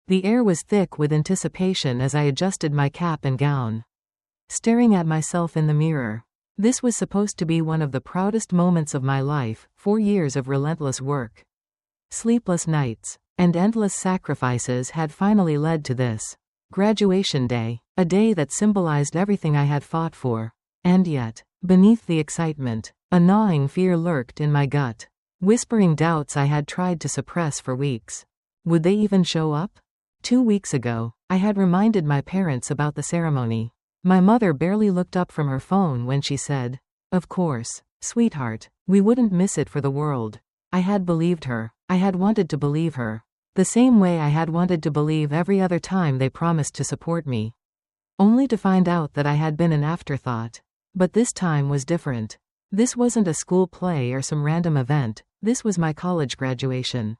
The air was thick with anticipation as I adjusted my cap and gown. Staring at myself in the mirror. This was supposed to be one of the proudest moments of my life, 4 years of relentless work. Sleepless nights and endless sacrifices had finally led to this. Graduation day, a day that symbolized everything I had fought for. And yet, beneath the excitement, a gnawing fear lurked in my gut. Whispering doubts I had tried to suppress for weeks. Would they even show up? 2 weeks ago, I had reminded my parents about the ceremony. My mother barely looked up from her phone when she said, "Of course, sweetheart, we wouldn't miss it for the world." I had believed her. I had wanted to believe her. The same way I had wanted to believe every other time they promised to support me. Only to find out that I had been an afterthought. But this time was different. This wasn't a school play or some random event, this was my college graduation.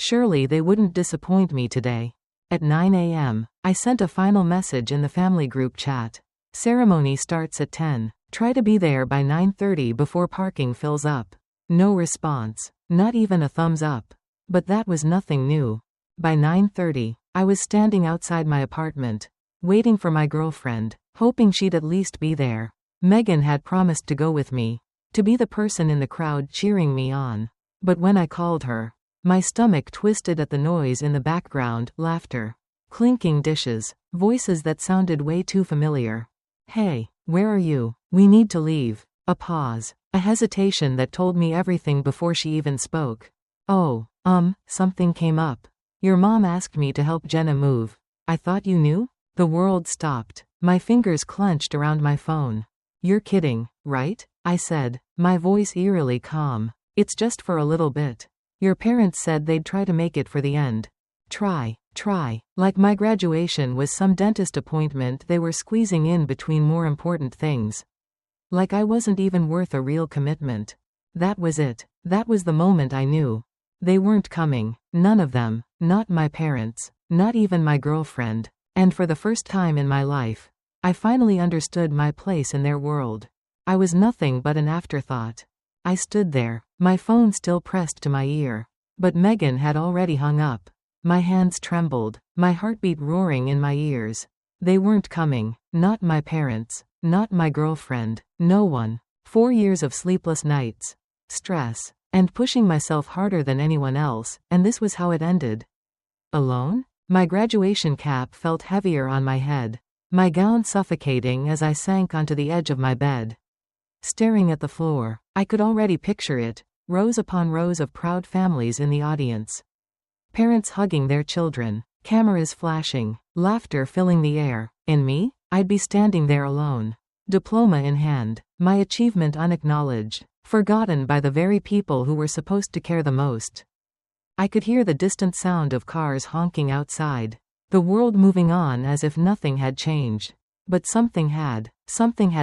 Surely they wouldn't disappoint me today. At 9 a.m., I sent a final message in the family group chat. Ceremony starts at 10. Try to be there by 9:30 before parking fills up. No response. Not even a thumbs up. But that was nothing new. By 9:30, I was standing outside my apartment, waiting for my girlfriend, hoping she'd at least be there. Megan had promised to go with me, to be the person in the crowd cheering me on. But when I called her, my stomach twisted at the noise in the background, laughter, clinking dishes, voices that sounded way too familiar. "Hey, where are you? We need to leave." A pause, a hesitation that told me everything before she even spoke. "Oh, something came up. Your mom asked me to help Jenna move. I thought you knew?" The world stopped. My fingers clenched around my phone. "You're kidding, right?" I said, my voice eerily calm. "It's just for a little bit. Your parents said they'd try to make it for the end." Try. Like my graduation was some dentist appointment they were squeezing in between more important things. Like I wasn't even worth a real commitment. That was it. That was the moment I knew. They weren't coming. None of them. Not my parents. Not even my girlfriend. And for the first time in my life, I finally understood my place in their world. I was nothing but an afterthought. I stood there, my phone still pressed to my ear. But Megan had already hung up. My hands trembled, my heartbeat roaring in my ears. They weren't coming. Not my parents. Not my girlfriend. No one. 4 years of sleepless nights. Stress. And pushing myself harder than anyone else, and this was how it ended. Alone? My graduation cap felt heavier on my head. My gown suffocating as I sank onto the edge of my bed. Staring at the floor, I could already picture it, rows upon rows of proud families in the audience. Parents hugging their children, cameras flashing, laughter filling the air. And me? I'd be standing there alone. Diploma in hand, my achievement unacknowledged, forgotten by the very people who were supposed to care the most. I could hear the distant sound of cars honking outside, the world moving on as if nothing had changed. But something had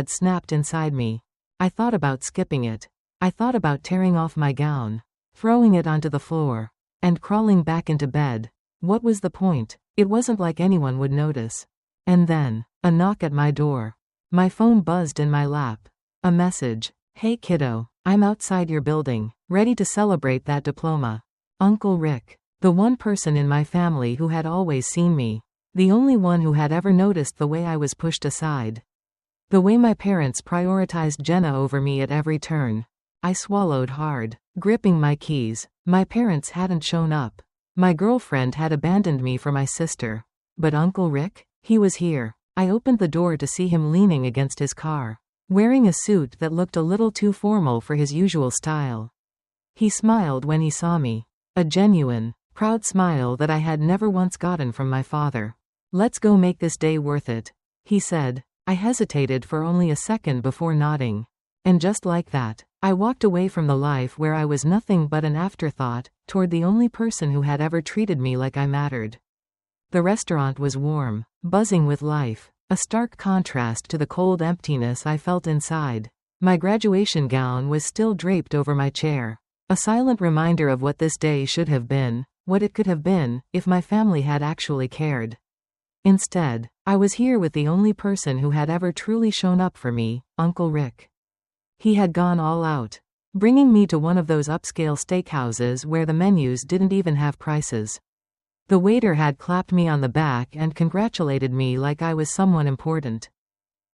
snapped inside me. I thought about skipping it. I thought about tearing off my gown, throwing it onto the floor, and crawling back into bed. What was the point? It wasn't like anyone would notice. And then, a knock at my door. My phone buzzed in my lap. A message. "Hey kiddo, I'm outside your building, ready to celebrate that diploma." Uncle Rick. The one person in my family who had always seen me. The only one who had ever noticed the way I was pushed aside. The way my parents prioritized Jenna over me at every turn. I swallowed hard, gripping my keys. My parents hadn't shown up. My girlfriend had abandoned me for my sister. But Uncle Rick? He was here. I opened the door to see him leaning against his car, wearing a suit that looked a little too formal for his usual style. He smiled when he saw me. A genuine, proud smile that I had never once gotten from my father. "Let's go make this day worth it," he said. I hesitated for only a second before nodding. And just like that, I walked away from the life where I was nothing but an afterthought, toward the only person who had ever treated me like I mattered. The restaurant was warm, buzzing with life, a stark contrast to the cold emptiness I felt inside. My graduation gown was still draped over my chair, a silent reminder of what this day should have been, what it could have been, if my family had actually cared. Instead, I was here with the only person who had ever truly shown up for me, Uncle Rick. He had gone all out, bringing me to one of those upscale steakhouses where the menus didn't even have prices. The waiter had clapped me on the back and congratulated me like I was someone important.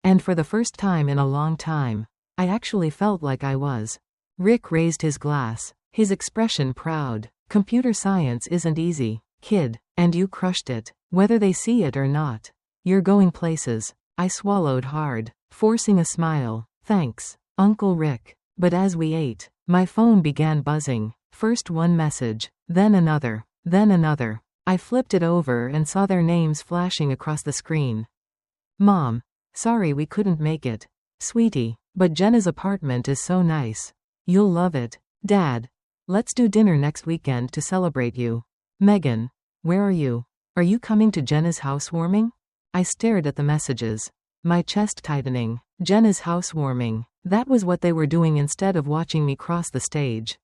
And for the first time in a long time, I actually felt like I was. Rick raised his glass, his expression proud. Computer science isn't easy, kid, and you crushed it. Whether they see it or not, you're going places. I swallowed hard, forcing a smile. Thanks, Uncle Rick. But as we ate, my phone began buzzing. First one message, then another, then another. I flipped it over and saw their names flashing across the screen. Mom, sorry we couldn't make it. Sweetie, but Jenna's apartment is so nice. You'll love it. Dad, let's do dinner next weekend to celebrate you. Megan, where are you? Are you coming to Jenna's housewarming? I stared at the messages, my chest tightening. Jenna's housewarming. That was what they were doing instead of watching me cross the stage.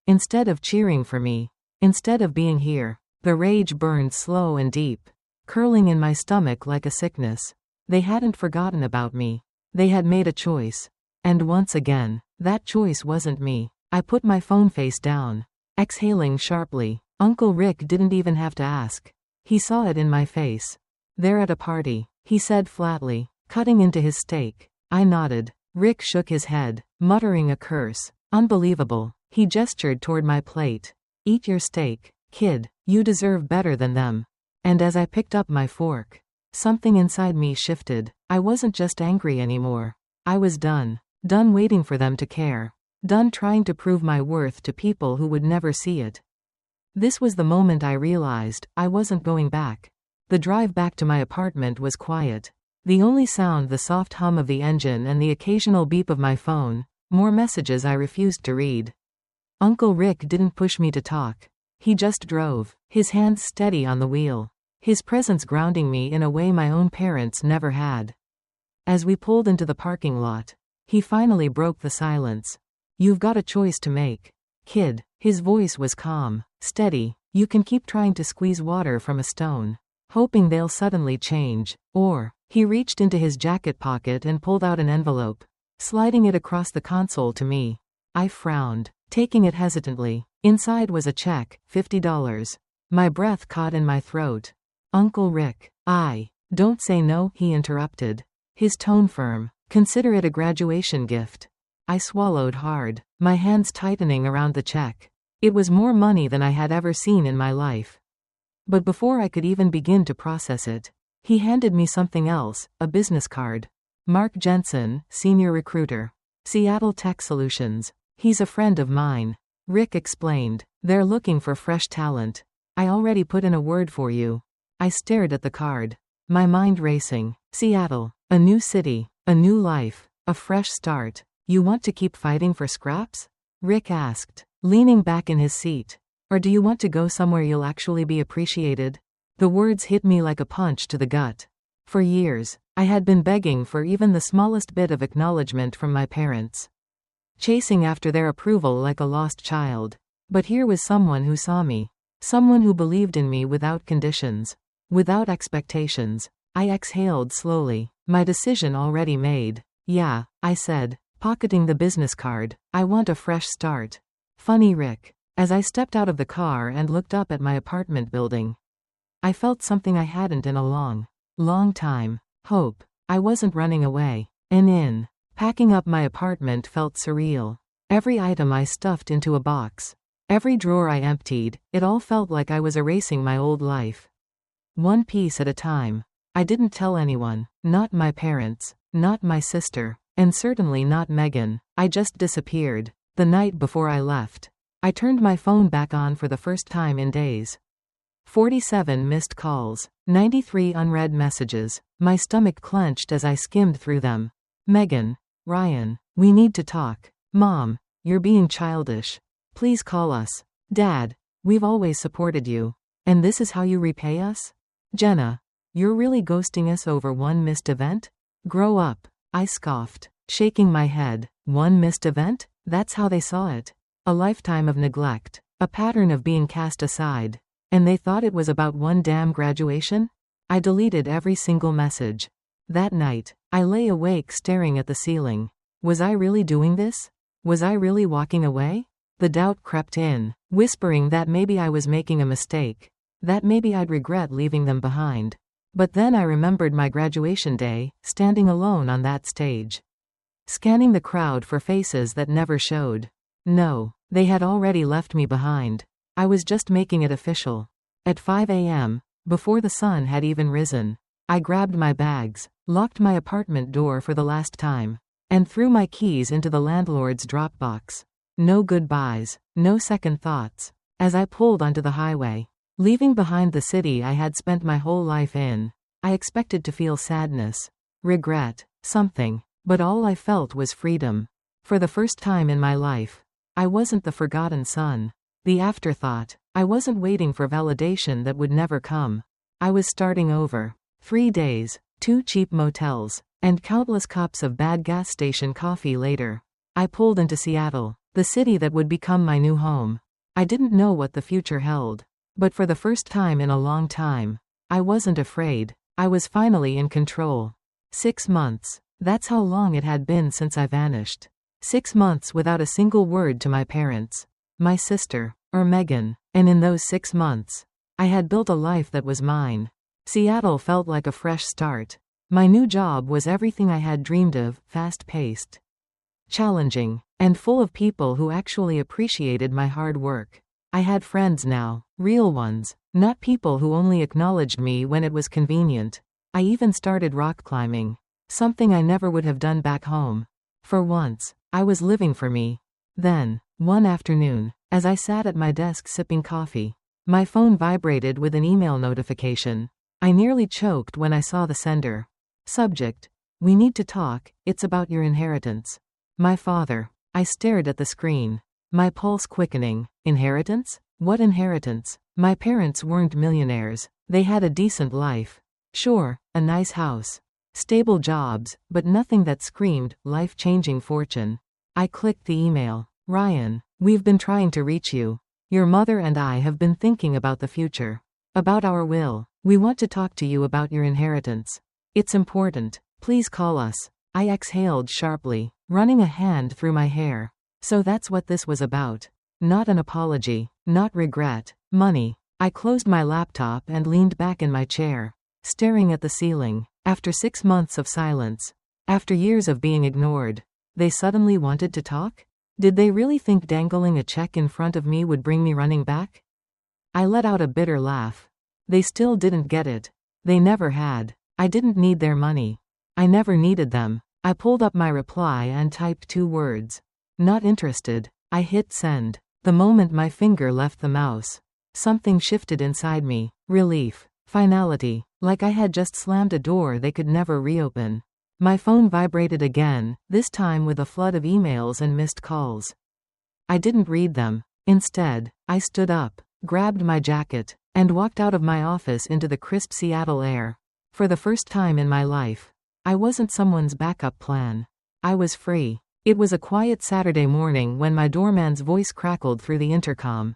Instead of cheering for me. Instead of being here. The rage burned slow and deep, curling in my stomach like a sickness. They hadn't forgotten about me. They had made a choice. And once again, that choice wasn't me. I put my phone face down, exhaling sharply. Uncle Rick didn't even have to ask. He saw it in my face. They're at a party, he said flatly, cutting into his steak. I nodded. Rick shook his head, muttering a curse. Unbelievable. He gestured toward my plate. Eat your steak, kid. You deserve better than them. And as I picked up my fork, something inside me shifted. I wasn't just angry anymore. I was done. Done waiting for them to care. Done trying to prove my worth to people who would never see it. This was the moment I realized I wasn't going back. The drive back to my apartment was quiet. The only sound the soft hum of the engine and the occasional beep of my phone. More messages I refused to read. Uncle Rick didn't push me to talk. He just drove, his hands steady on the wheel. His presence grounding me in a way my own parents never had. As we pulled into the parking lot, he finally broke the silence. You've got a choice to make, kid. His voice was calm, steady. You can keep trying to squeeze water from a stone, hoping they'll suddenly change. Or, he reached into his jacket pocket and pulled out an envelope, sliding it across the console to me. I frowned, taking it hesitantly. Inside was a check, $50. My breath caught in my throat. Uncle Rick, don't say no, he interrupted. His tone firm. Consider it a graduation gift. I swallowed hard, my hands tightening around the check. It was more money than I had ever seen in my life. But before I could even begin to process it, he handed me something else, a business card. Mark Jensen, Senior Recruiter. Seattle Tech Solutions. He's a friend of mine. Rick explained. They're looking for fresh talent. I already put in a word for you. I stared at the card, my mind racing. Seattle. A new city. A new life. A fresh start. You want to keep fighting for scraps? Rick asked, leaning back in his seat. Or do you want to go somewhere you'll actually be appreciated? The words hit me like a punch to the gut. For years, I had been begging for even the smallest bit of acknowledgement from my parents. Chasing after their approval like a lost child. But here was someone who saw me. Someone who believed in me without conditions. Without expectations. I exhaled slowly, my decision already made. Yeah, I said, pocketing the business card. I want a fresh start. Funny Rick. As I stepped out of the car and looked up at my apartment building, I felt something I hadn't in a long time. Hope. I wasn't running away. Packing up my apartment felt surreal. Every item I stuffed into a box. Every drawer I emptied, it all felt like I was erasing my old life. One piece at a time. I didn't tell anyone. Not my parents. Not my sister. And certainly not Megan. I just disappeared. The night before I left, I turned my phone back on for the first time in days. 47 missed calls. 93 unread messages. My stomach clenched as I skimmed through them. Megan. Ryan. We need to talk. Mom. You're being childish. Please call us. Dad. We've always supported you. And this is how you repay us? Jenna. You're really ghosting us over one missed event? Grow up. I scoffed, shaking my head. One missed event? That's how they saw it. A lifetime of neglect. A pattern of being cast aside. And they thought it was about one damn graduation? I deleted every single message. That night, I lay awake staring at the ceiling. Was I really doing this? Was I really walking away? The doubt crept in, whispering that maybe I was making a mistake. that maybe I'd regret leaving them behind. But then I remembered my graduation day, standing alone on that stage. Scanning the crowd for faces that never showed. No, they had already left me behind. I was just making it official. At 5 a.m., before the sun had even risen, I grabbed my bags, locked my apartment door for the last time, and threw my keys into the landlord's Dropbox. No goodbyes, no second thoughts. As I pulled onto the highway, leaving behind the city I had spent my whole life in, I expected to feel sadness, regret, something, but all I felt was freedom. For the first time in my life, I wasn't the forgotten son, the afterthought. I wasn't waiting for validation that would never come. I was starting over. 3 days, 2 cheap motels, and countless cups of bad gas station coffee later, I pulled into Seattle, the city that would become my new home. I didn't know what the future held, but for the first time in a long time, I wasn't afraid. I was finally in control. 6 months. That's how long it had been since I vanished. 6 months without a single word to my parents, my sister, or Megan, and in those 6 months, I had built a life that was mine. Seattle felt like a fresh start. My new job was everything I had dreamed of, fast-paced, challenging, and full of people who actually appreciated my hard work. I had friends now, real ones, not people who only acknowledged me when it was convenient. I even started rock climbing, something I never would have done back home. For once, I was living for me. Then, one afternoon, as I sat at my desk sipping coffee, my phone vibrated with an email notification. I nearly choked when I saw the sender. Subject: "We need to talk, it's about your inheritance." My father. I stared at the screen, my pulse quickening. Inheritance? What inheritance? My parents weren't millionaires. They had a decent life. Sure, a nice house, stable jobs, but nothing that screamed life-changing fortune. I clicked the email. "Ryan, we've been trying to reach you. Your mother and I have been thinking about the future. About our will. We want to talk to you about your inheritance. It's important. Please call us." I exhaled sharply, running a hand through my hair. So that's what this was about. Not an apology, not regret, money. I closed my laptop and leaned back in my chair, staring at the ceiling. After 6 months of silence, after years of being ignored, they suddenly wanted to talk? Did they really think dangling a check in front of me would bring me running back? I let out a bitter laugh. They still didn't get it. They never had. I didn't need their money. I never needed them. I pulled up my reply and typed 2 words. Not interested. I hit send. The moment my finger left the mouse, something shifted inside me. Relief. Finality. Like I had just slammed a door they could never reopen. My phone vibrated again, this time with a flood of emails and missed calls. I didn't read them. Instead, I stood up, grabbed my jacket, and walked out of my office into the crisp Seattle air. For the first time in my life, I wasn't someone's backup plan. I was free. It was a quiet Saturday morning when my doorman's voice crackled through the intercom.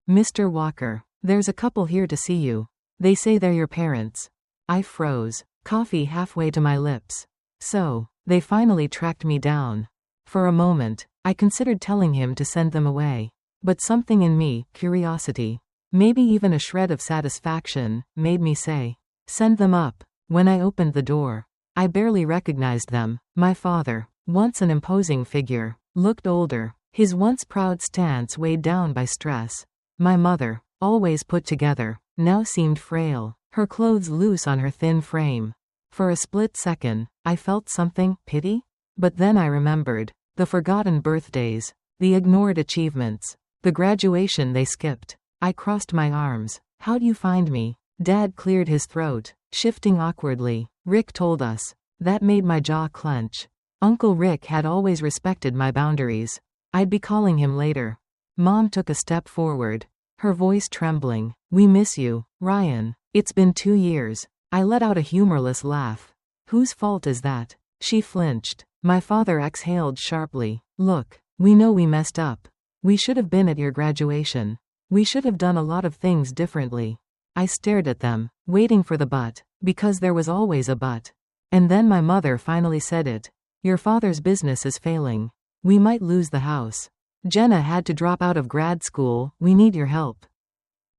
"Mr. Walker, there's a couple here to see you. They say they're your parents." I froze, coffee halfway to my lips. So, they finally tracked me down. For a moment, I considered telling him to send them away. But something in me, curiosity, maybe even a shred of satisfaction, made me say, "Send them up." When I opened the door, I barely recognized them. My father, once an imposing figure, looked older, his once proud stance weighed down by stress. My mother, always put together, now seemed frail, her clothes loose on her thin frame. For a split second, I felt something, pity? But then I remembered. The forgotten birthdays, the ignored achievements, the graduation they skipped. I crossed my arms. "How'd you find me?" Dad cleared his throat, shifting awkwardly. "Rick told us." That made my jaw clench. Uncle Rick had always respected my boundaries. I'd be calling him later. Mom took a step forward, her voice trembling. "We miss you, Ryan. It's been 2 years. I let out a humorless laugh. "Whose fault is that?" She flinched. My father exhaled sharply. "Look, we know we messed up. We should have been at your graduation. We should have done a lot of things differently." I stared at them, waiting for the but, because there was always a but. And then my mother finally said it. "Your father's business is failing. We might lose the house. Jenna had to drop out of grad school. We need your help."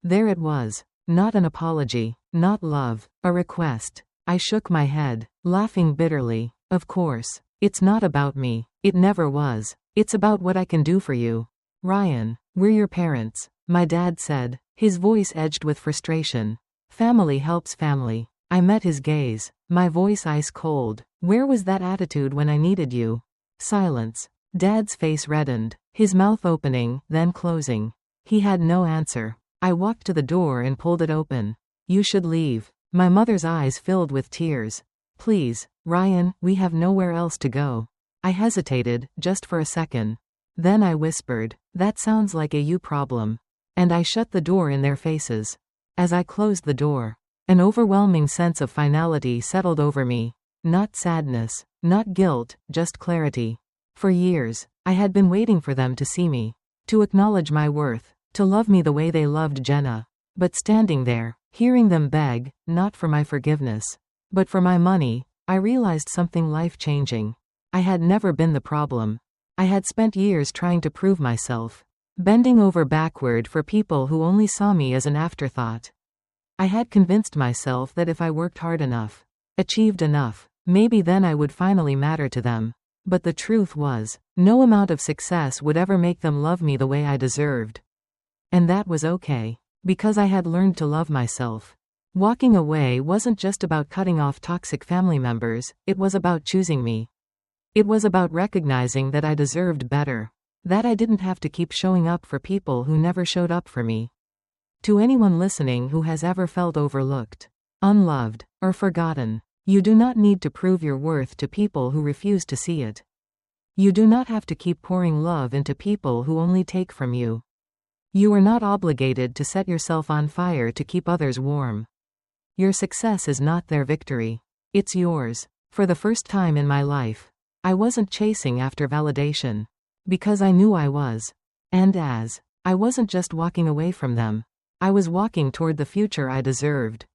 There it was. Not an apology. Not love. A request. I shook my head, laughing bitterly. Of course. It's not about me. It never was. It's about what I can do for you. Ryan, we're your parents, my dad said, his voice edged with frustration. Family helps family. I met his gaze, my voice ice cold. Where was that attitude when I needed you? Silence. Dad's face reddened, his mouth opening, then closing. He had no answer. I walked to the door and pulled it open. You should leave. My mother's eyes filled with tears. Please, Ryan, we have nowhere else to go. I hesitated, just for a second. Then I whispered, that sounds like a you problem. And I shut the door in their faces. As I closed the door, an overwhelming sense of finality settled over me. Not sadness, not guilt, just clarity. For years, I had been waiting for them to see me, to acknowledge my worth, to love me the way they loved Jenna. But standing there, hearing them beg, not for my forgiveness, but for my money, I realized something life-changing. I had never been the problem. I had spent years trying to prove myself, bending over backward for people who only saw me as an afterthought. I had convinced myself that if I worked hard enough, achieved enough, maybe then I would finally matter to them. But the truth was, no amount of success would ever make them love me the way I deserved. And that was okay, because I had learned to love myself. Walking away wasn't just about cutting off toxic family members, it was about choosing me. It was about recognizing that I deserved better. That I didn't have to keep showing up for people who never showed up for me. To anyone listening who has ever felt overlooked, unloved, or forgotten, you do not need to prove your worth to people who refuse to see it. You do not have to keep pouring love into people who only take from you. You are not obligated to set yourself on fire to keep others warm. Your success is not their victory. It's yours. For the first time in my life, I wasn't chasing after validation. Because I knew I was. And I wasn't just walking away from them. I was walking toward the future I deserved.